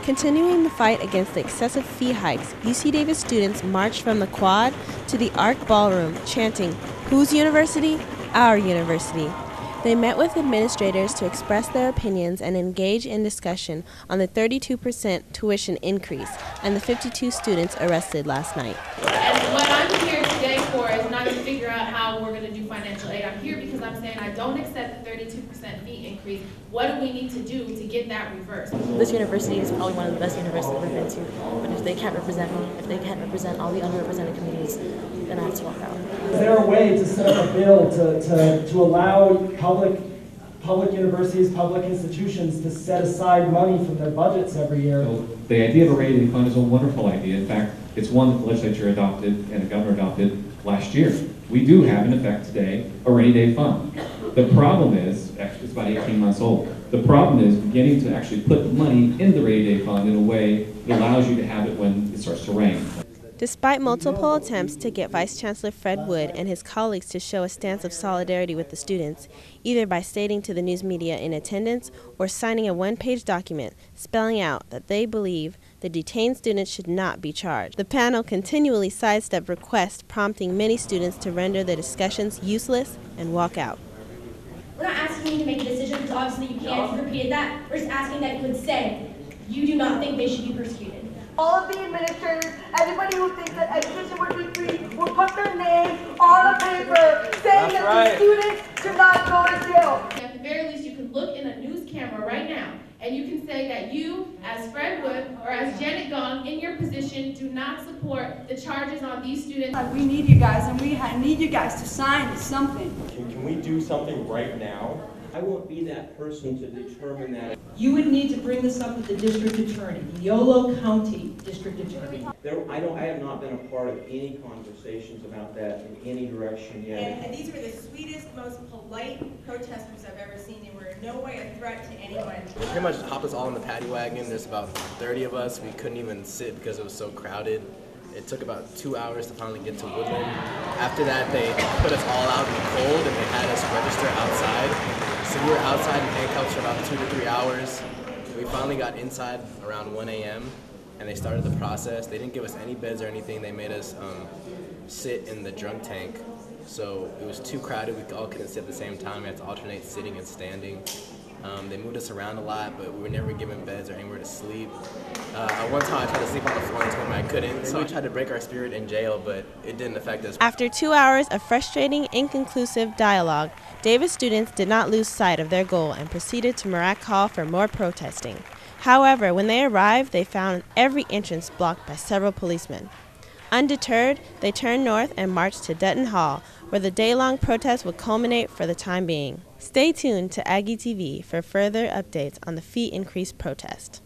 Continuing the fight against the excessive fee hikes, UC Davis students marched from the quad to the Arc Ballroom, chanting, "Whose university? Our university." They met with administrators to express their opinions and engage in discussion on the 32% tuition increase and the 52 students arrested last night. And what I'm here today for is not to figure out how we're going to do financial aid. I'm here because I'm saying I don't accept the 32% fee increase. What do we need to do to get that reversed? This university is probably one of the best universities I've ever been to, but if they can't represent me, if they can't represent all the underrepresented communities, then I have to walk out. Is there a way to set up a bill to allow public universities, public institutions to set aside money from their budgets every year? So the idea of a rainy day fund is a wonderful idea. In fact, it's one that the legislature adopted and the governor adopted last year. We do have, in effect today, a rainy day fund. The problem is, actually it's about 18 months old, the problem is beginning to actually put the money in the rainy day fund in a way that allows you to have it when it starts to rain. Despite multiple attempts to get Vice Chancellor Fred Wood and his colleagues to show a stance of solidarity with the students, either by stating to the news media in attendance or signing a one-page document spelling out that they believe the detained students should not be charged, the panel continually sidestepped requests, prompting many students to render the discussions useless and walk out. We're not asking you to make a decision because obviously you can't. You've repeated that. We're just asking that you would say you do not think they should be persecuted. All of the administrators, anybody who thinks that education would be free, will put their name on a paper saying that the students should not go to jail. At the very least, you can look in a news camera right now and you can say that you, as Fred Wood or as Janet Gong, in your position, do not support the charges on these students. We need you guys, and we need you guys to sign something. Can we do something right now? I won't be that person to determine that. You would need to bring this up with the district attorney, the Yolo County district attorney. I have not been a part of any conversations about that in any direction yet. And these were the sweetest, most polite protesters I've ever seen. They were in no way a threat to anyone. They pretty much hopped us all in the paddy wagon. There's about 30 of us. We couldn't even sit because it was so crowded. It took about 2 hours to finally get to Woodland. After that, they put us all out in the cold and they had us register outside. So we were outside in handcuffs for about 2 to 3 hours. We finally got inside around 1 a.m. and they started the process. They didn't give us any beds or anything. They made us sit in the drunk tank. So it was too crowded. We all couldn't sit at the same time. We had to alternate sitting and standing. They moved us around a lot, but we were never given beds or anywhere to sleep. At one time I tried to sleep on the floor and told them I couldn't, so we tried to break our spirit in jail, but it didn't affect us. After 2 hours of frustrating, inconclusive dialogue, Davis students did not lose sight of their goal and proceeded to Marac Hall for more protesting. However, when they arrived, they found every entrance blocked by several policemen. Undeterred, they turned north and marched to Dutton Hall, where the day-long protest would culminate for the time being. Stay tuned to Aggie TV for further updates on the fee increase protest.